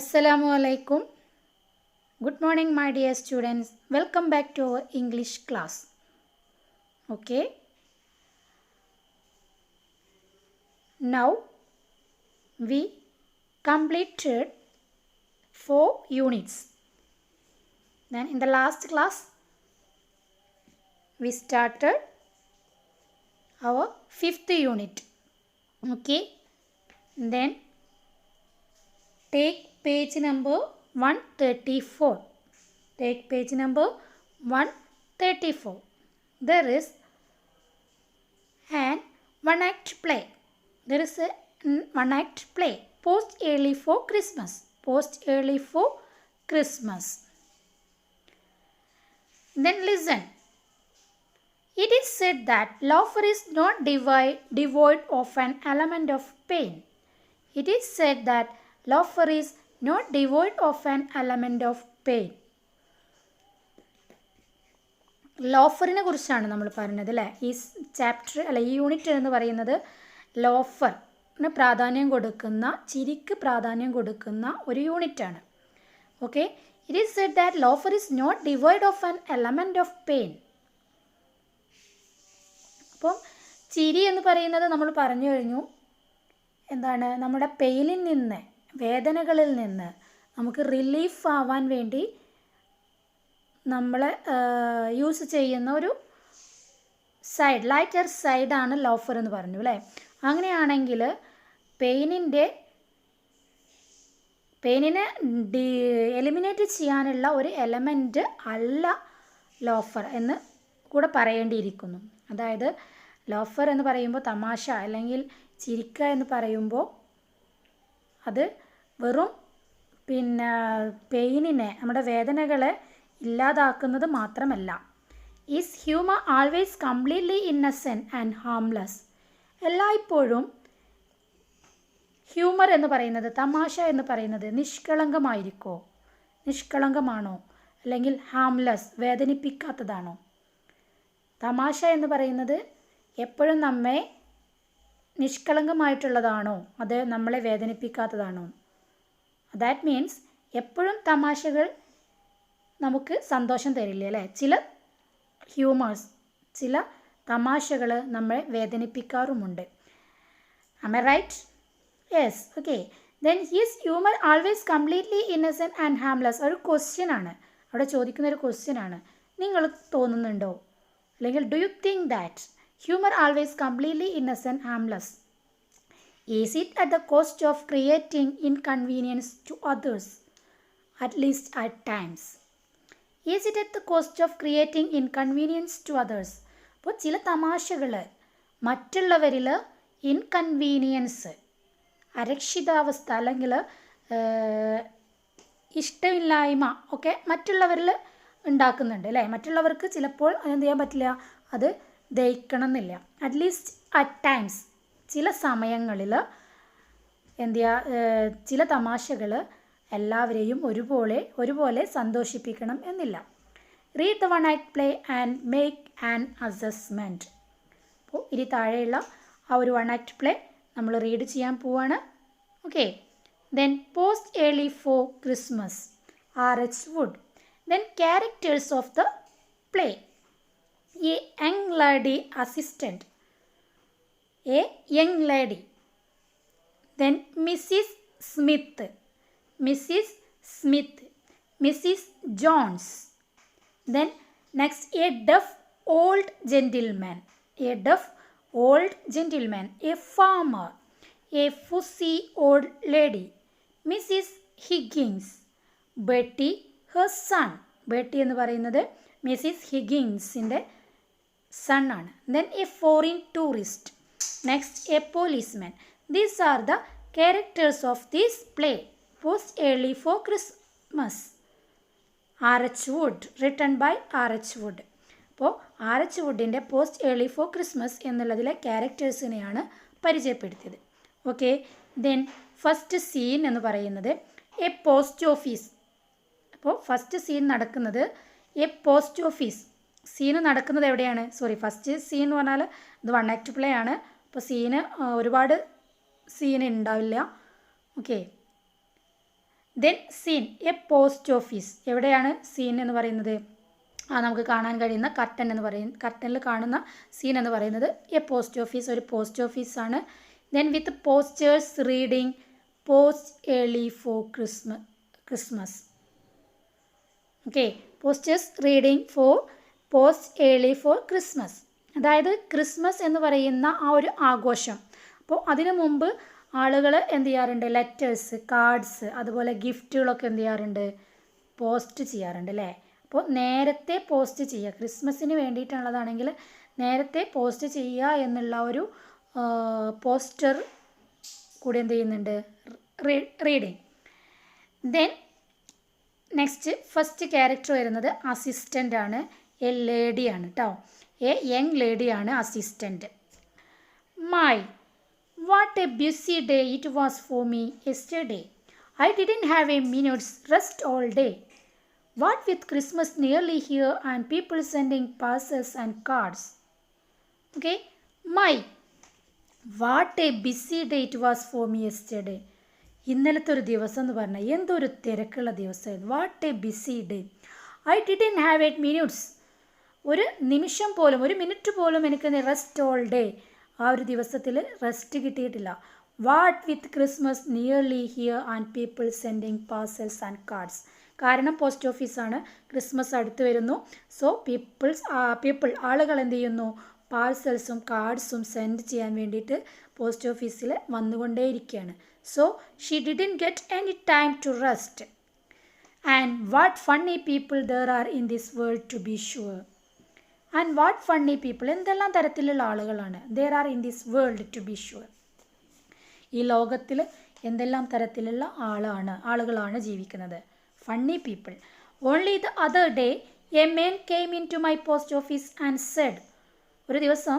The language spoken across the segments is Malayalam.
Assalamu alaikum. Good morning, my dear students. Welcome back to our English class. Okay. Now we completed 4 units. Then in the last class we started our 5th unit. Okay. Then take page number 134. Take page number 134. There is an one-act play. There is a one-act play. Post early for Christmas. Post early for Christmas. Then listen. It is said that laughter is not devoid of an element of pain. It is said that laughter is not devoid of an element of pain. ലോഫറിനെ കുറിച്ചാണ് നമ്മൾ പറയുന്നത് അല്ലേ. ഈ ചാപ്റ്റർ അല്ല ഈ യൂണിറ്റ് എന്ന് പറയുന്നത് ലോഫറിന് പ്രാധാന്യം കൊടുക്കുന്ന, ചിരിക്ക് പ്രാധാന്യം കൊടുക്കുന്ന ഒരു യൂണിറ്റാണ്. Okay. It is said that loafer is not divide of an element of pain. അപ്പം ചിരി എന്ന് പറയുന്നത് നമ്മൾ പറഞ്ഞു കഴിഞ്ഞു എന്താണ്, നമ്മുടെ പെയിനിൽ നിന്ന്, വേദനകളിൽ നിന്ന് നമുക്ക് റിലീഫ് ആവാൻ വേണ്ടി നമ്മൾ യൂസ് ചെയ്യുന്ന ഒരു സൈഡ്, ലൈറ്റർ സൈഡാണ് ലോഫർ എന്ന് പറഞ്ഞു അല്ലേ. അങ്ങനെയാണെങ്കിൽ പെയിനിനെ എലിമിനേറ്റ് ചെയ്യാനുള്ള ഒരു എലമെൻറ്റ് അല്ല ലോഫർ എന്ന് കൂടെ പറയേണ്ടിയിരിക്കുന്നു. അതായത് ലോഫർ എന്ന് പറയുമ്പോൾ, തമാശ അല്ലെങ്കിൽ ചിരിക്കുക എന്ന് പറയുമ്പോൾ അത് വെറും പെയിനിനെ, നമ്മുടെ വേദനകളെ ഇല്ലാതാക്കുന്നത് മാത്രമല്ല. Is humour always completely innocent and harmless. എല്ലായ്പ്പോഴും ഹ്യൂമർ എന്ന് പറയുന്നത്, തമാശ എന്ന് പറയുന്നത് നിഷ്കളങ്കമായിരിക്കോ, നിഷ്കളങ്കമാണോ, അല്ലെങ്കിൽ ഹാംലെസ്, വേദനിപ്പിക്കാത്തതാണോ? തമാശ എന്ന് പറയുന്നത് എപ്പോഴും നമ്മെ നിഷ്കളങ്കമായിട്ടുള്ളതാണോ, അത് നമ്മളെ വേദനിപ്പിക്കാത്തതാണോ? ദാറ്റ് മീൻസ് എപ്പോഴും തമാശകൾ നമുക്ക് സന്തോഷം തരില്ല അല്ലേ. ചില ഹ്യൂമേഴ്സ്, ചില തമാശകൾ നമ്മളെ വേദനിപ്പിക്കാറുമുണ്ട്. Am I right? Yes. Okay. Then his humour always completely innocent and harmless. ഒരു ക്വസ്റ്റ്യൻ ആണ് അവിടെ ചോദിക്കുന്ന, ഒരു ക്വസ്റ്റ്യൻ ആണ്. നിങ്ങൾ തോന്നുന്നുണ്ടോ, അല്ലെങ്കിൽ do you think that humour always completely innocent, harmless? Is it at the cost of creating inconvenience to others, at least at times? Is it at the cost of creating inconvenience to others. അപ്പോൾ ചില തമാശകൾ മറ്റുള്ളവരിൽ ഇൻകൺവീനിയൻസ്, അരക്ഷിതാവസ്ഥ അല്ലെങ്കിൽ ഇഷ്ടമില്ലായ്മ ഒക്കെ മറ്റുള്ളവരിൽ ഉണ്ടാക്കുന്നുണ്ട് അല്ലേ. മറ്റുള്ളവർക്ക് ചിലപ്പോൾ എന്ത് ചെയ്യാൻ പറ്റില്ല, അത് ദഹിക്കണം എന്നില്ല. അറ്റ്ലീസ്റ്റ് അറ്റ് ടൈംസ്, ചില സമയങ്ങളിൽ എന്ത് ചെയ്യുക, ചില തമാശകൾ എല്ലാവരെയും ഒരുപോലെ സന്തോഷിപ്പിക്കണം എന്നില്ല. Read the one act play and make an assessment. അപ്പോൾ ഇനി താഴെയുള്ള ആ ഒരു വൺ ആക്ട് പ്ലേ നമ്മൾ റീഡ് ചെയ്യാൻ പോവാണ്. Okay. Then post early for Christmas, R.H. Wood. Then characters of the play: a young lady assistant, a young lady. Then Mrs. Smith, Mrs. Smith, Mrs. Jones. Then next a deaf old gentleman, a deaf old gentleman, a farmer, a fussy old lady, Mrs. Higgins, Betty, her son. Betty എന്ന് പറയുന്നത് മിസ്സിസ് ഹിഗിൻസിൻ്റെ സൺ ആണ്. Then a foreign tourist. Next a policeman. These are the characters of this play. Post early for Christmas, R.H. Wood, written by R.H. Wood. അപ്പോൾ R.H. വുഡിൻ്റെ പോസ്റ്റ് ഏർലി ഫോർ ക്രിസ്മസ് എന്നുള്ളതിലെ ക്യാരക്ടേഴ്സിനെയാണ് പരിചയപ്പെടുത്തിയത്. ഓക്കെ. ദെൻ ഫസ്റ്റ് സീൻ എന്ന് പറയുന്നത് എ പോസ്റ്റ് ഓഫീസ്. അപ്പോൾ ഫസ്റ്റ് സീൻ നടക്കുന്നത് എ പോസ്റ്റ് ഓഫീസ്. സീന് നടക്കുന്നത് എവിടെയാണ്? ഫസ്റ്റ് സീൻ എന്ന് പറഞ്ഞാൽ ഇത് വൺ ആക്ട് പ്ലേ ആണ്. അപ്പോൾ സീന് ഒരുപാട് സീൻ ഉണ്ടാവില്ല. Okay. Then seen a post office. എവിടെയാണ് സീൻ എന്ന് പറയുന്നത്? നമുക്ക് കാണാൻ കഴിയുന്ന കർട്ടൻ എന്ന് പറയുന്ന കർട്ടനിൽ കാണുന്ന സീൻ എന്ന് പറയുന്നത് എ പോസ്റ്റ് ഓഫീസ്, ഒരു പോസ്റ്റ് ഓഫീസാണ്. Then with posters reading post early for Christmas. Okay, posters reading for post early for Christmas. അതായത് ക്രിസ്മസ് എന്ന് പറയുന്ന ആ ഒരു ആഘോഷം. അപ്പോൾ അതിനു മുമ്പ് ആളുകൾ എന്ത് ചെയ്യാറുണ്ട്? ലെറ്റേഴ്സ്, കാർഡ്സ്, അതുപോലെ ഗിഫ്റ്റുകളൊക്കെ എന്ത് ചെയ്യാറുണ്ട്? പോസ്റ്റ് ചെയ്യാറുണ്ട് അല്ലേ? അപ്പോൾ നേരത്തെ പോസ്റ്റ് ചെയ്യുക, ക്രിസ്മസിന് വേണ്ടിയിട്ടുള്ളതാണെങ്കിൽ നേരത്തെ പോസ്റ്റ് ചെയ്യുക എന്നുള്ള ഒരു പോസ്റ്റർ കൂടി എന്ത് ചെയ്യുന്നുണ്ട്? Reading. Then next first character വരുന്നത് അസിസ്റ്റൻ്റ് ആണ്. എ ലേഡിയാണ് കേട്ടോ. എ യങ് ലേഡിയാണ് assistant. My what a busy day it was for me yesterday. I didn't have a minutes rest all day. What with Christmas nearly here and people sending parcels and cards. Okay, my what a busy day it was for me yesterday. ഇന്നലത്തെ ഒരു ദിവസം എന്ന് പറഞ്ഞാൽ എന്തൊരു തിരക്കുള്ള ദിവസമായിരുന്നു. What a busy day. I didn't have 8 minutes. ഒരു നിമിഷം പോലും, ഒരു മിനിറ്റ് പോലും എനിക്ക് റെസ്റ്റ് ഓൾ ഡേ, ആ ഒരു ദിവസത്തിൽ റെസ്റ്റ് കിട്ടിയിട്ടില്ല. What with Christmas nearly here and people sending parcels and cards. കാരണം പോസ്റ്റ് ഓഫീസാണ്, ക്രിസ്മസ് അടുത്ത് വരുന്നു. സോ പീപ്പിൾ ആളുകൾ എന്ത് ചെയ്യുന്നു? പാർസൽസും കാർഡ്സും സെൻഡ് ചെയ്യാൻ വേണ്ടിയിട്ട് പോസ്റ്റ് ഓഫീസിൽ വന്നുകൊണ്ടേയിരിക്കുകയാണ്. So she didn't get any time to rest. And what funny people there are in this world to be sure. And what funny people, എന്തെല്ലാം തരത്തിലുള്ള ആളുകളാണ് there are in this world to be sure. ഈ ലോകത്തിൽ എന്തെല്ലാം തരത്തിലുള്ള ആളുകളാണ് ജീവിക്കുന്നത്? Funny people. Only the other day, a man came into my post office and said, ഒരു ദിവസം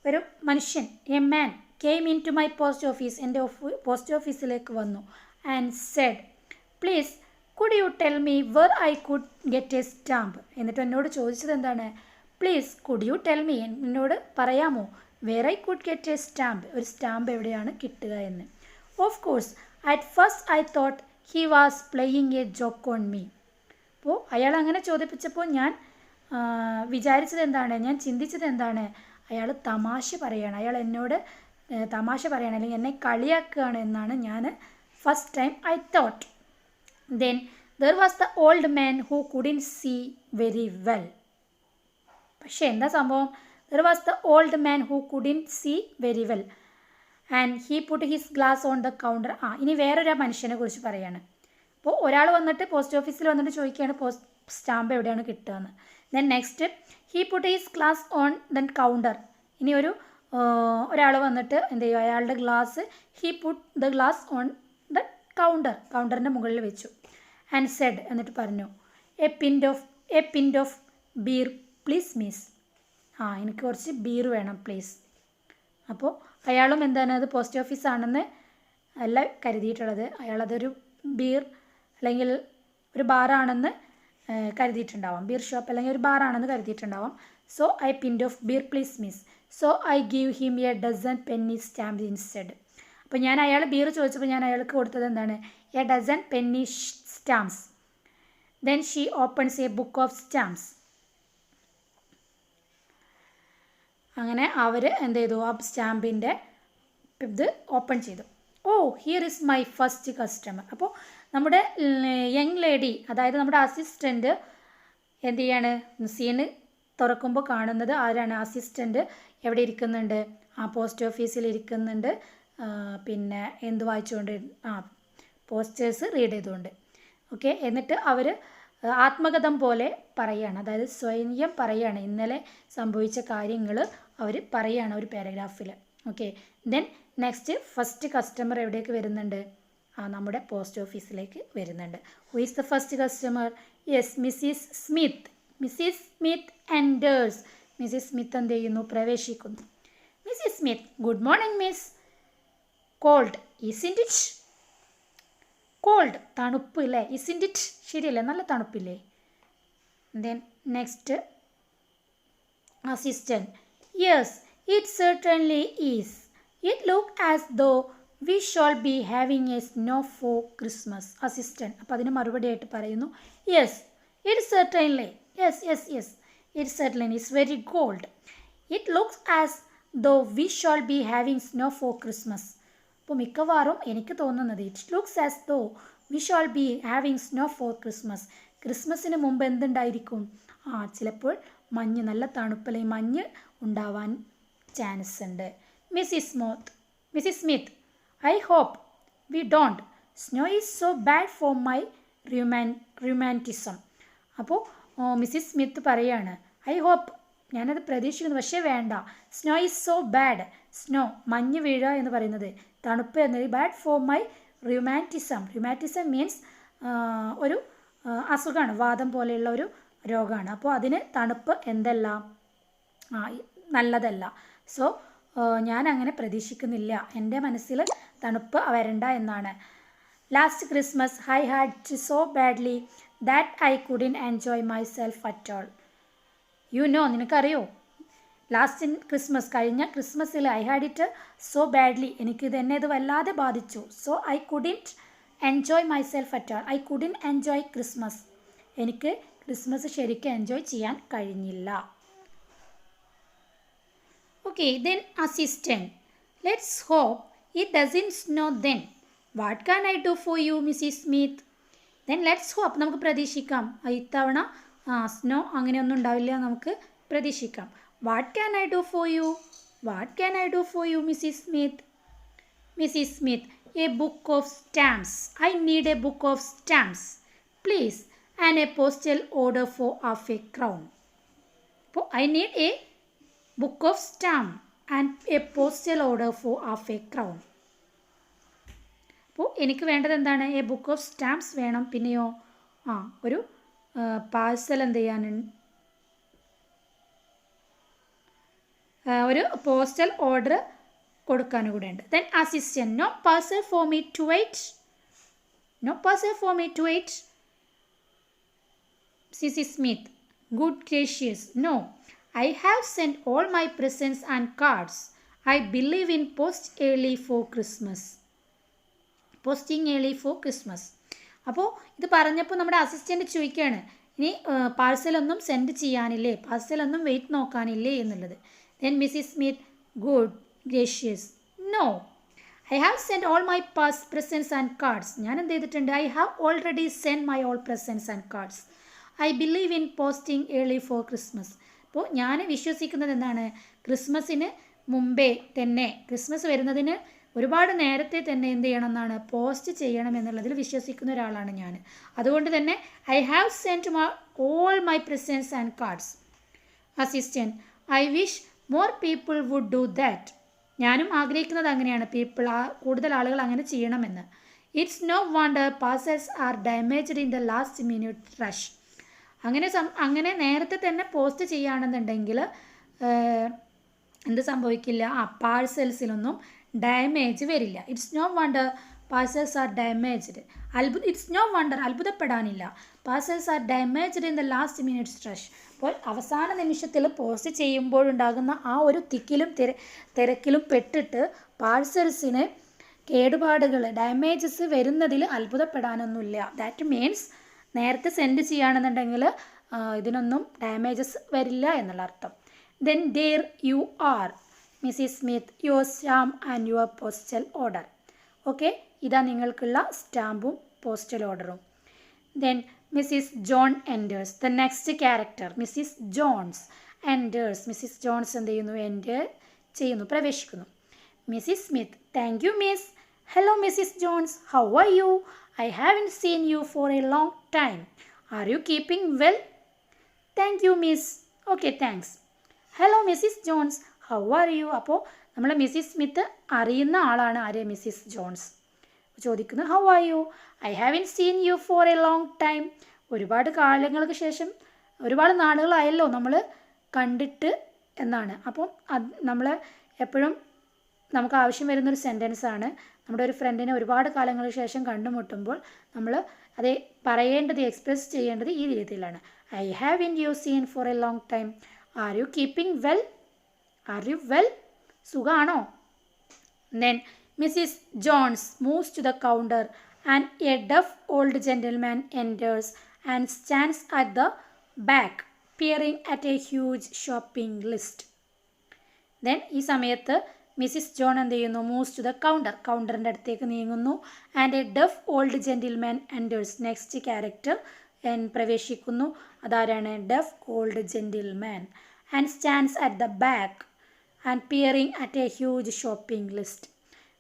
ഒരു മനുഷ്യൻ, a man, came into my post office, എൻ്റെ പോസ്റ്റ് ഓഫീസിലേക്ക് വന്നു, and said, please, could you tell me where I could get a stamp. എന്നിട്ട് എന്നോട് ചോദിച്ചത് എന്താണ്? Please could you tell me, എന്നോട് പറയാമോ, where I could get a stamp, ഒരു സ്റ്റാമ്പ് എവിടെയാണ് കിട്ടുക എന്ന്. Of course, at first I thought he was playing a joke on me. അപ്പോൾ അയാൾ അങ്ങനെ ചോദിപ്പിച്ചപ്പോൾ ഞാൻ വിചാരിച്ചത് എന്താണ്, ഞാൻ ചിന്തിച്ചത് എന്താണ്, അയാൾ തമാശ പറയുകയാണ്, അയാൾ എന്നോട് തമാശ പറയുകയാണ്, അല്ലെങ്കിൽ എന്നെ കളിയാക്കുകയാണ് എന്നാണ് ഞാൻ first time I thought. Then there was the old man who couldn't see very well. പക്ഷേ എന്താ സംഭവം? There was the old man who couldn't see very well and he put his glass on the counter. ഇനി വേറൊരു മനുഷ്യനെ കുറിച്ച് പറയാണ്. അപ്പോൾ ഒരാൾ വന്നിട്ട് പോസ്റ്റ് ഓഫീസിൽ വന്നിട്ട് ചോദിക്കുകയാണ് സ്റ്റാമ്പ് എവിടെയാണ് കിട്ടുകയെന്ന്. Then next he put his glass on then counter. ഇനി ഒരാൾ വന്നിട്ട് എന്ത് ചെയ്യുക? അയാളുടെ glass he put the glass on the കൗണ്ടറിൻ്റെ മുകളിൽ വെച്ചു. ആൻഡ് സെഡ്, എന്നിട്ട് പറഞ്ഞു, a pint of beer please miss. എനിക്ക് കുറച്ച് ബീർ വേണം പ്ലീസ്. അപ്പോൾ അയാളും എന്താണ്, അത് പോസ്റ്റ് ഓഫീസാണെന്ന് അല്ല കരുതിയിട്ടുള്ളത്, അയാളതൊരു ബീർ അല്ലെങ്കിൽ ഒരു ബാറാണെന്ന് കരുതിയിട്ടുണ്ടാവാം, ബീർ ഷോപ്പ് അല്ലെങ്കിൽ ഒരു ബാറാണെന്ന് കരുതിയിട്ടുണ്ടാവാം. So I pint of beer please miss. So I give him a dozen penny stamp instead. അപ്പോൾ ഞാൻ അയാൾ ബീർ ചോദിച്ചപ്പോൾ ഞാൻ അയാൾക്ക് കൊടുത്തത് എന്താണ്? A dozen penny stamps. Then she opens a book of stamps. അങ്ങനെ അവർ എന്ത് ചെയ്തു? ആ സ്റ്റാമ്പിൻ്റെ ഇത് ഓപ്പൺ ചെയ്തു. Oh here is my first customer. അപ്പോൾ നമ്മുടെ യങ് ലേഡി, അതായത് നമ്മുടെ അസിസ്റ്റൻ്റ് എന്ത് ചെയ്യാണ്? സീന് തുറക്കുമ്പോൾ കാണുന്നത് ആരാണ്? അസിസ്റ്റൻ്റ് എവിടെ ഇരിക്കുന്നുണ്ട്? പോസ്റ്റ് ഓഫീസിൽ ഇരിക്കുന്നുണ്ട്. പിന്നെ എന്ത് വായിച്ചുകൊണ്ട്? പോസ്റ്റേഴ്സ് റീഡ് ചെയ്തുകൊണ്ട്. ഓക്കെ, എന്നിട്ട് അവർ ആത്മകഥം പോലെ പറയുകയാണ്, അതായത് സ്വയം പറയുകയാണ്, ഇന്നലെ സംഭവിച്ച കാര്യങ്ങൾ അവർ പറയുകയാണ് ഒരു പാരഗ്രാഫിൽ. Okay, then next first customer എവിടേക്ക് വരുന്നുണ്ട്? നമ്മുടെ പോസ്റ്റ് ഓഫീസിലേക്ക് വരുന്നുണ്ട്. Who is the first customer? Yes, Mrs Smith. Mrs Smith enters. Mrs Smith എന്ത് ചെയ്യുന്നു? പ്രവേശിക്കുന്നു. Mrs Smith, good morning miss. Cold isn't it? Cold, തണുപ്പ് അല്ലേ? ഇസിൻറ്റ് ഇറ്റ് ശരിയല്ലേ? നല്ല തണുപ്പില്ലേ? Then next assistant, yes it certainly is. It look as though we shall be having a snow for Christmas. Assistant അപ്പോൾ അതിന് മറുപടിയായിട്ട് പറയുന്നു yes it certainly yes it certainly it's very cold. It looks as though we shall be having snow for Christmas. അപ്പോൾ മിക്കവാറും എനിക്ക് തോന്നുന്നത് it looks as though we shall be having snow for Christmas. ക്രിസ്മസിന് മുമ്പ് എന്തുണ്ടായിരിക്കും? ചിലപ്പോൾ മഞ്ഞ്, നല്ല തണുപ്പല്ലേ മഞ്ഞ് ഉണ്ടാവാൻ ചാൻസ് ഉണ്ട്. Mrs Smith I hope we don't. Snow is so bad for my romanticism. അപ്പോൾ മിസ്സിസ് സ്മിത്ത് പറയാണ് ഐ ഹോപ്പ്, ഞാനത് പ്രതീക്ഷിക്കുന്നു, പക്ഷേ വേണ്ട. Snow is so bad. Snow മഞ്ഞ് വീഴുക എന്ന് പറയുന്നത്, തണുപ്പ് എന്നത് bad for my romanticism. Romanticism means ഒരു അസുഖമാണ്, വാദം പോലെയുള്ള ഒരു രോഗമാണ്. അപ്പോൾ അതിന് തണുപ്പ് എന്തല്ല, നല്ലതല്ല. സോ ഞാൻ അങ്ങനെ പ്രതീക്ഷിക്കുന്നില്ല, എൻ്റെ മനസ്സിൽ തണുപ്പ് വരണ്ട എന്നാണ്. Last Christmas I had so badly that I couldn't enjoy myself at all. നിനക്കറിയോ ലാസ്റ്റ് ക്രിസ്മസ്, കഴിഞ്ഞ ക്രിസ്മസിൽ I had it so badly, എനിക്കിത് എന്നെ ഇത് വല്ലാതെ ബാധിച്ചു. So I couldn't enjoy myself at all. I couldn't enjoy Christmas. എനിക്ക് ക്രിസ്മസ് ശരിക്കും എൻജോയ് ചെയ്യാൻ കഴിഞ്ഞില്ല. Okay, then assistant let's hope it doesn't snow then. What can I do for you Mrs Smith? Then let's hope, നമുക്ക് പ്രതീക്ഷിക്കാം ഇത്തവണ സ്നോ അങ്ങനെയൊന്നും ഉണ്ടാവില്ല, നമുക്ക് പ്രതീക്ഷിക്കാം. What can I do for you? What can I do for you Mrs Smith? Mrs Smith a book of stamps. I need a book of stamps please and a postal order for half a crown. അപ്പോൾ I need a book of stamp and a postal order for half a crown. അപ്പോൾ എനിക്ക് വേണ്ടത് എന്താണ്? എ ബുക്ക് ഓഫ് സ്റ്റാമ്പ്സ് വേണം, പിന്നെയോ ഒരു പാഴ്സൽ എന്ത് ചെയ്യാനുണ്ട്, ഒരു പോസ്റ്റൽ ഓർഡർ കൊടുക്കാനും കൂടെ ഉണ്ട്. Then assistant no parcel for me to wait. No parcel for me to wait. Mrs Smith good gracious no. I have sent all my presents and cards. I believe in posting early for Christmas. അപ്പോൾ ഇത് പറഞ്ഞപ്പോൾ നമ്മുടെ അസിസ്റ്റൻറ്റ് ചോദിക്കുകയാണ്, ഇനി പാഴ്സലൊന്നും സെൻഡ് ചെയ്യാനില്ലേ, പാഴ്സലൊന്നും വെയിറ്റ് നോക്കാനില്ലേ എന്നുള്ളത്. Then Mrs Smith good gracious no. I have send all my presents and cards. ഞാൻ എന്ത് ചെയ്തിട്ടുണ്ട്? I have already send my all presents and cards. I believe in posting early for Christmas. അപ്പോൾ ഞാൻ വിശ്വസിക്കുന്നത് എന്താണ്? ക്രിസ്മസിന് മുമ്പേ തന്നെ, ക്രിസ്മസ് വരുന്നതിന് ഒരുപാട് നേരത്തെ തന്നെ എന്ത് ചെയ്യണം എന്നാണ്? പോസ്റ്റ് ചെയ്യണം എന്നുള്ളതിൽ വിശ്വസിക്കുന്ന ഒരാളാണ് ഞാൻ. അതുകൊണ്ട് തന്നെ I have sent all my presents and cards. Assistant I wish more people would do that. ഞാനും ആഗ്രഹിക്കുന്നത് അങ്ങനെയാണ്, കൂടുതൽ ആളുകൾ അങ്ങനെ ചെയ്യണമെന്ന്. It's no wonder parcels are damaged in the last minute rush. അങ്ങനെ നേരത്തെ തന്നെ പോസ്റ്റ് ചെയ്യുകയാണെന്നുണ്ടെങ്കിൽ എന്ത് സംഭവിക്കില്ല? പാഴ്സൽസിലൊന്നും ഡാമേജ് വരില്ല. It's no wonder parcels are damaged. It's no wonder, അത്ഭുതപ്പെടാനില്ല. Parcels are damaged in the last minutes rush. അപ്പോൾ അവസാന നിമിഷത്തിൽ പോസ്റ്റ് ചെയ്യുമ്പോഴുണ്ടാകുന്ന ആ ഒരു തിരക്കിലും പെട്ടിട്ട് പാഴ്സൽസിന് കേടുപാടുകൾ, ഡാമേജസ് വരുന്നതിൽ അത്ഭുതപ്പെടാനൊന്നുമില്ല. ദാറ്റ് മീൻസ് നേരത്തെ സെൻഡ് ചെയ്യുകയാണെന്നുണ്ടെങ്കിൽ ഇതിനൊന്നും ഡാമേജസ് വരില്ല എന്നുള്ള അർത്ഥം. Then there you are Mrs Smith your stamp and your postal order. Okay, ഇതാ നിങ്ങൾക്കുള്ള സ്റ്റാമ്പും പോസ്റ്റൽ ഓർഡറും. Then Mrs John enters. The next character Mrs Jones enters. Mrs Jones എന്ത് ചെയ്യുന്നു? എൻറ്റർ ചെയ്യുന്നു, പ്രവേശിക്കുന്നു. Mrs Smith thank you miss. Hello Mrs Jones, how are you? I haven't seen you for a long time. Are you keeping well? Thank you, miss. Okay, thanks. Hello, Mrs. Jones. How are you? അപ്പോൾ നമ്മൾ മിസ്സിസ് സ്മിത്ത് അറിയുന്ന ആളാണ്. ആര്? Mrs Jones. ചോദിക്കുന്നത് how are you? I haven't seen you for a long time. ഒരുപാട് കാലങ്ങൾക്ക് ശേഷം, ഒരുപാട് നാളുകളായല്ലോ നമ്മൾ കണ്ടിട്ട് എന്നാണ്. അപ്പം നമ്മൾ എപ്പോഴും നമുക്ക് ആവശ്യം വരുന്നൊരു സെൻറ്റൻസാണ്. നമ്മുടെ ഒരു ഫ്രണ്ടിനെ ഒരുപാട് കാലങ്ങൾക്ക് ശേഷം കണ്ടുമുട്ടുമ്പോൾ നമ്മൾ അത് പറയേണ്ടത്, എക്സ്പ്രസ് ചെയ്യേണ്ടത് ഈ രീതിയിലാണ്. I have in you seen for a long time. Are you keeping well? Are you well? സുഖമാണോ? Then Mrs. Jones moves to the counter and a deaf old gentleman enters and stands at the back, peering at a huge shopping list. Then ഈ സമയത്ത് മിസ്സിസ് ജോൺ എന്ത് ചെയ്യുന്നു? മൂവ്സ് ടു ദ കൗണ്ടർ, കൗണ്ടറിൻ്റെ അടുത്തേക്ക് നീങ്ങുന്നു. And a deaf old gentleman enters, next character പ്രവേശിക്കുന്നു. അതാരാണ്? Deaf old gentleman. And stands at the back and peering at a huge shopping list.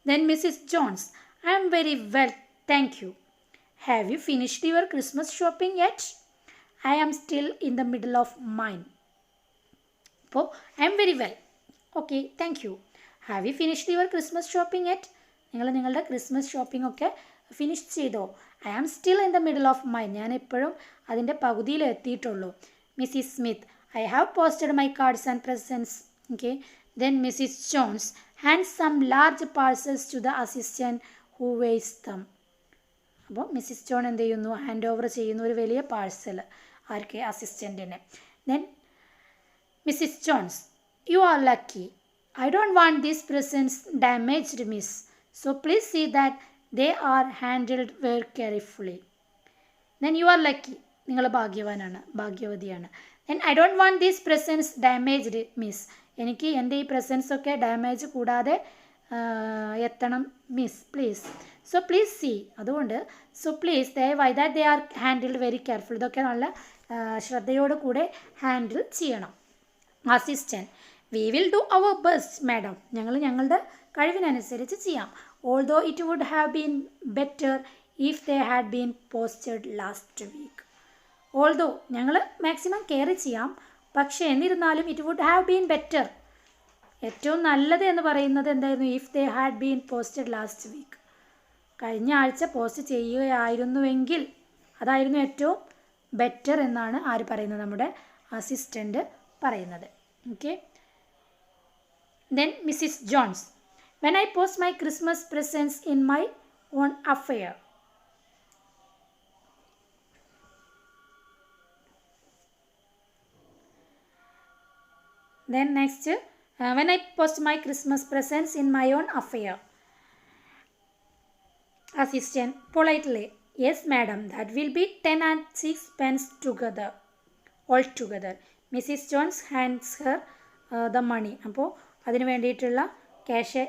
Then Mrs. Jones, I am very well, thank you. Have you finished your Christmas shopping yet? I am still in the middle of mine. അപ്പോൾ I am very well. Okay, thank you. Have you finished your Christmas shopping yet? നിങ്ങൾ നിങ്ങളുടെ ക്രിസ്മസ് ഷോപ്പിംഗ് ഒക്കെ ഫിനിഷ് ചെയ്തോ? I am still in the middle of mine. ഞാൻ എപ്പോഴും അതിൻ്റെ പകുതിയിൽ എത്തിയിട്ടുള്ളൂ. Mrs. Smith, I have posted my cards and presents. Okay. Then Mrs. Jones hands some large parcels to the assistant who weighs them. അപ്പോൾ മിസ്സിസ് ജോൺ എന്ത് ചെയ്യുന്നു? ഹാൻഡ് ഓവർ ചെയ്യുന്നു ഒരു വലിയ പാഴ്സൽ. ആർക്ക്? അസിസ്റ്റൻറ്റിന്. Then Mrs Jones, you are lucky. I don't want these presents damaged miss, so please see that they are handled very carefully. Then you are lucky, നിങ്ങൾ ഭാഗ്യവാനാണ്, ഭാഗ്യവതിയാണ്. Then I don't want these presents damaged miss, എനിക്ക് എൻ്റെ ഈ പ്രസൻസ് ഒക്കെ ഡാമേജ് കൂടാതെ എത്തണം miss, please. So please see, അതുകൊണ്ട് സോ പ്ലീസ് ദയവായി that they are handled very careful, ഇതൊക്കെ നല്ല ശ്രദ്ധയോട് കൂടെ ഹാൻഡിൽ ചെയ്യണം. Assistant, we will do our best madam, ഞങ്ങൾ ഞങ്ങളുടെ കഴിവിനനുസരിച്ച് ചെയ്യാം. Although it would have been better if they had been posted last week. Although, ഞങ്ങൾ മാക്സിമം കെയർ ചെയ്യാം, പക്ഷേ എന്നിരുന്നാലും it would have been better, ഏറ്റവും നല്ലത് എന്ന് പറയുന്നത് എന്തായിരുന്നു? If they had been posted last week, കഴിഞ്ഞ ആഴ്ച പോസ്റ്റ് ചെയ്യുകയായിരുന്നുവെങ്കിൽ അതായിരുന്നു ഏറ്റവും ബെറ്റർ എന്നാണ് ആര് പറയുന്നത്? നമ്മുടെ അസിസ്റ്റൻ്റ് പറയുന്നത്. Okay. Then Mrs Jones, when I post my Christmas presents in my own affair. Then next, when I post my Christmas presents in my own affair. Assistant, politely, yes madam, that will be 10 and 6 pence together, all together. Mrs. Jones hands her the money. അപ്പോൾ അതിന് വേണ്ടിയിട്ടുള്ള ക്യാഷ്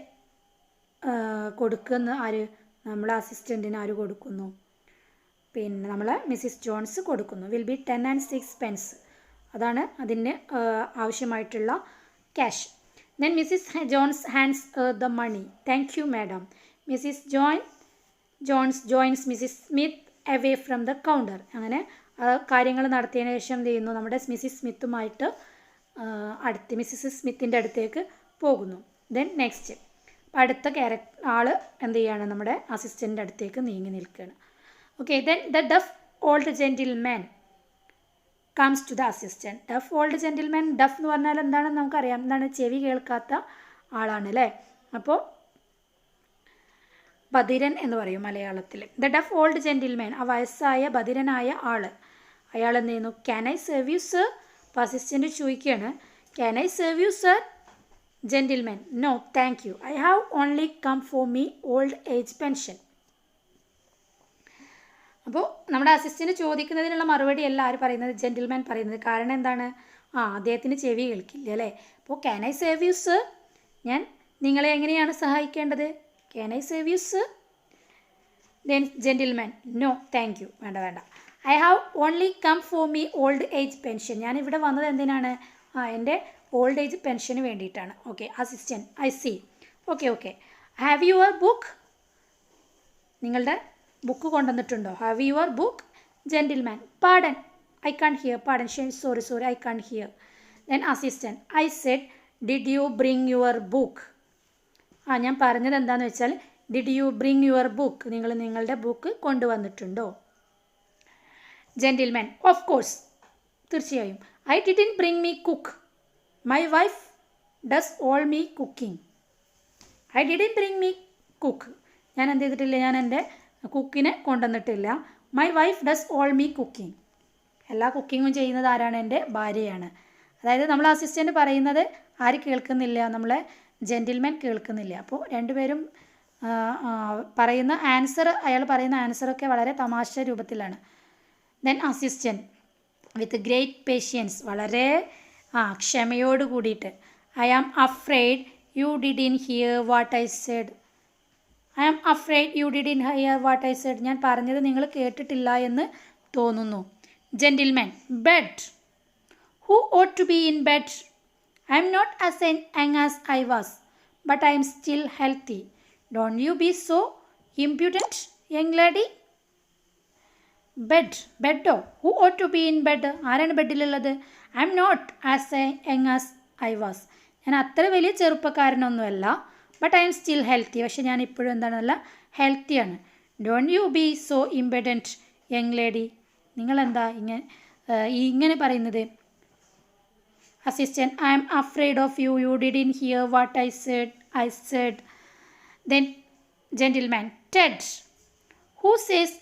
കൊടുക്കുന്ന ആര്? നമ്മളെ അസിസ്റ്റൻറ്റിന് ആര് കൊടുക്കുന്നു? പിന്നെ നമ്മളെ മിസ്സിസ് ജോൺസ് കൊടുക്കുന്നു. വിൽ ബി 10 and 6 pence, അതാണ് അതിന് ആവശ്യമായിട്ടുള്ള cash. Then Mrs Jones hands the money. Thank you madam. Mrs Jones joins Mrs Smith away from the counter. അങ്ങനെ കാര്യങ്ങൾ നടത്തിയതിന് ശേഷം എന്ത് ചെയ്യുന്നു? നമ്മുടെ മിസ്സിസ് സ്മിത്തുമായിട്ട് മിസ്സിസ് സ്മിത്തിൻ്റെ അടുത്തേക്ക് പോകുന്നു. ദെൻ നെക്സ്റ്റ് അടുത്ത ആൾ എന്ത് ചെയ്യാണ്? നമ്മുടെ അസിസ്റ്റൻ്റിൻ്റെ അടുത്തേക്ക് നീങ്ങി നിൽക്കുകയാണ്. Okay. Then the deaf old gentleman comes to the assistant. Deaf old gentleman, deaf എന്ന് പറഞ്ഞാൽ എന്താണെന്ന് നമുക്കറിയാം, എന്താണ്? ചെവി കേൾക്കാത്ത ആളാണ് അല്ലേ? അപ്പോൾ ബധിരൻ എന്ന് പറയും മലയാളത്തിൽ. ദ ഡഫ് ഓൾഡ് ജെൻറ്റിൽമാൻ, ആ വയസ്സായ ബധിരനായ ആൾ, അയാൾ എന്ത് ചെയ്യുന്നു? Can I serve you sir? അപ്പോൾ അസിസ്റ്റൻറ്റ് ചോദിക്കുകയാണ്, can I serve you sir? Gentleman, no thank you, I have only come for me old age pension. അപ്പോൾ നമ്മുടെ അസിസ്റ്റൻറ്റ് ചോദിക്കുന്നതിനുള്ള മറുപടി അല്ല ആര് പറയുന്നത്? ജെൻറ്റിൽമാൻ പറയുന്നത്. കാരണം എന്താണ്? അദ്ദേഹത്തിന് ചെവി കേൾക്കില്ല അല്ലേ? അപ്പോൾ can I serve you sir, ഞാൻ നിങ്ങളെ എങ്ങനെയാണ് സഹായിക്കേണ്ടത്? Can I serve you sir? Then gentleman, no thank you, വേണ്ട, I have only come for me old age pension, ഞാൻ ഇവിടെ വന്നത് എന്തിനാണ്? എൻ്റെ ഓൾഡ് ഏജ് പെൻഷന് വേണ്ടിയിട്ടാണ്. Okay. Assistant, I see. Okay. Have your book, നിങ്ങളുടെ ബുക്ക് കൊണ്ടുവന്നിട്ടുണ്ടോ? Have your book? Gentleman, pardon, I can't hear, pardon, sorry I can't hear. Then assistant, I Z did you bring your book? ഞാൻ പറഞ്ഞത് എന്താണെന്ന് വെച്ചാൽ did you bring your book, നിങ്ങൾ നിങ്ങളുടെ ബുക്ക് കൊണ്ടുവന്നിട്ടുണ്ടോ? ജെൻറ്റിൽമാൻ, ഓഫ് കോഴ്സ്, തീർച്ചയായും. I didn't bring me cook, my wife does all me cooking. I didn't bring me cook, ഞാൻ എന്ത് ചെയ്തിട്ടില്ല? ഞാൻ എൻ്റെ കുക്കിനെ കൊണ്ടുവന്നിട്ടില്ല. My wife does all me cooking, എല്ലാ കുക്കിങ്ങും ചെയ്യുന്നത് ആരാണ്? എൻ്റെ ഭാര്യയാണ്. അതായത് നമ്മൾ അസിസ്റ്റൻറ്റ് പറയുന്നത് ആര് കേൾക്കുന്നില്ല? നമ്മളെ ജെൻറ്റിൽമാൻ കേൾക്കുന്നില്ല. അപ്പോൾ രണ്ടുപേരും പറയുന്ന ആൻസർ, അയാൾ പറയുന്ന ആൻസറൊക്കെ വളരെ തമാശ രൂപത്തിലാണ്. Then assistant with great patience, വളരെ ക്ഷമയോട് കൂടിയിട്ട്. I am afraid you didn't hear what I said. I am afraid you didn't hear what I said. ഞാൻ പറഞ്ഞത് നിങ്ങൾ കേട്ടിട്ടില്ല എന്ന് തോന്നുന്നു. Gentleman bed. Who ought to be in bed? I am not as young as I was, but I am still healthy. Don't you be so impudent, young lady. Bed, ബെഡോ? Who ought to be in bed? ആരാണ് ബെഡിലുള്ളത്? I'm not as young as I was. ഞാൻ അത്ര വലിയ ചെറുപ്പക്കാരനൊന്നുമല്ല, but I'm still healthy. പക്ഷെ ഞാൻ ഇപ്പോഴും എന്താണെന്നല്ല, ഹെൽത്തിയാണ്. Don't you be so impudent young lady. നിങ്ങളെന്താ ഇങ്ങനെ പറയുന്നത്? Assistant I'm afraid of you, you didn't hear what I said. Then gentleman Ted. Who says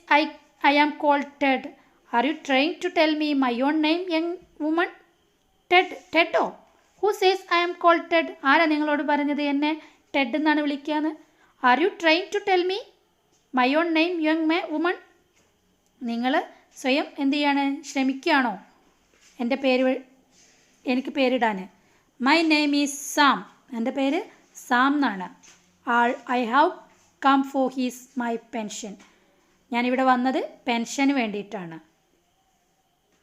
I am called Ted. Are you trying to tell me my own name, young woman? Teddo. Who says I am called Ted? ആരാ നിങ്ങളോട് പറഞ്ഞത് എന്നെ ടെഡ് എന്നാണ് വിളിക്കാന്ന്? Are you trying to tell me my own name, young woman? നിങ്ങൾ സ്വയം എന്ത് ചെയ്യാണ്, ശ്രമിക്കുകയാണോ എനിക്ക് പേരിടാൻ? My name is Sam. എൻ്റെ പേര് സാം എന്നാണ്. I have come for my pension. ഞാനിവിടെ വന്നത് പെൻഷന് വേണ്ടിയിട്ടാണ്.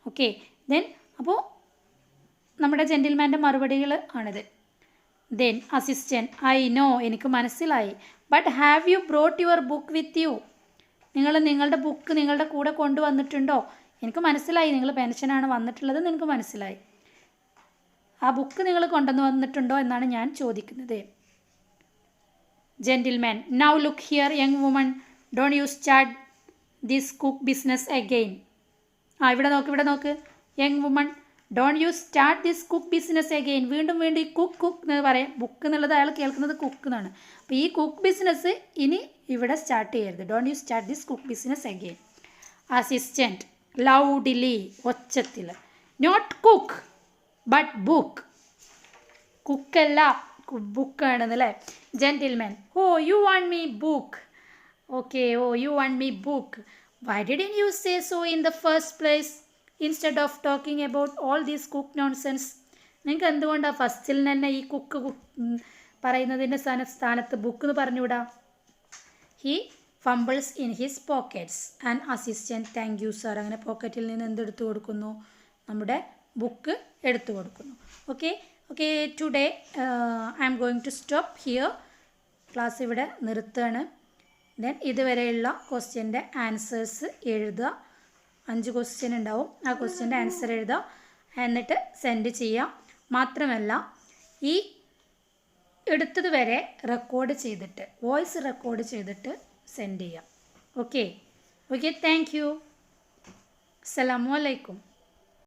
ഓക്കെ, ദെൻ അപ്പോൾ നമ്മുടെ ജെൻറ്റിൽമാൻ്റെ മറുപടികൾ ആണിത്. ദെൻ അസിസ്റ്റൻറ്റ് ഐ നോ, എനിക്ക് മനസ്സിലായി. But have you brought your book with you? നിങ്ങൾ നിങ്ങളുടെ ബുക്ക് നിങ്ങളുടെ കൂടെ കൊണ്ടുവന്നിട്ടുണ്ടോ? എനിക്ക് മനസ്സിലായി, നിങ്ങൾ പെൻഷനാണ് വന്നിട്ടുള്ളത്, എനിക്ക് മനസ്സിലായി. ആ ബുക്ക് നിങ്ങൾ കൊണ്ടുവന്ന് വന്നിട്ടുണ്ടോ എന്നാണ് ഞാൻ ചോദിക്കുന്നത്. Gentleman now look here young woman, don't you start this cook business again. ഇവിടെ നോക്ക് young woman, don't you start this cook business again. വീണ്ടും ഈ കുക്ക് എന്ന് പറയാം. ബുക്ക് എന്നുള്ളത് അയാൾ കേൾക്കുന്നത് കുക്ക് എന്നാണ്. അപ്പോൾ ഈ കുക്ക് ബിസിനസ് ഇനി ഇവിടെ സ്റ്റാർട്ട് ചെയ്യരുത്. Don't you start this cook business again. Assistant loudly, ഒച്ചത്തിൽ. Not cook but book. കുക്കല്ല, ബുക്കാണെന്നല്ലേ. Gentleman oh you want me book. Okay, oh, you want me book. Why didn't you say so in the first place instead of talking about all this cook nonsense? നിങ്ങൾക്ക് എന്തുകൊണ്ടാണ് ഫസ്റ്റിൽ തന്നെ ഈ കുക്ക് പറയുന്നതിൻ്റെ സ്ഥാനത്ത് ബുക്ക് എന്ന് പറഞ്ഞുകൂടാ? He fumbles in his pockets and assistant thank you sir. അങ്ങനെ പോക്കറ്റിൽ നിന്ന് എന്തെടുത്ത് കൊടുക്കുന്നു? നമ്മുടെ ബുക്ക് എടുത്തു കൊടുക്കുന്നു. Okay today I am going to stop here. Class ഇവിടെ നിർത്തുകയാണ്. ദെൻ ഇതുവരെയുള്ള ക്വസ്റ്റ്യൻ്റെ ആൻസേഴ്സ് എഴുതുക. 5 ക്വസ്റ്റ്യൻ ഉണ്ടാവും. ആ ക്വസ്റ്റ്യൻ്റെ ആൻസർ എഴുതുക, എന്നിട്ട് സെൻഡ് ചെയ്യാം. മാത്രമല്ല ഈ എടുത്തത് വരെ റെക്കോർഡ് ചെയ്തിട്ട്, വോയിസ് റെക്കോർഡ് ചെയ്തിട്ട് സെൻഡ് ചെയ്യാം. Okay thank you. അസ്സലാമു അലൈക്കും.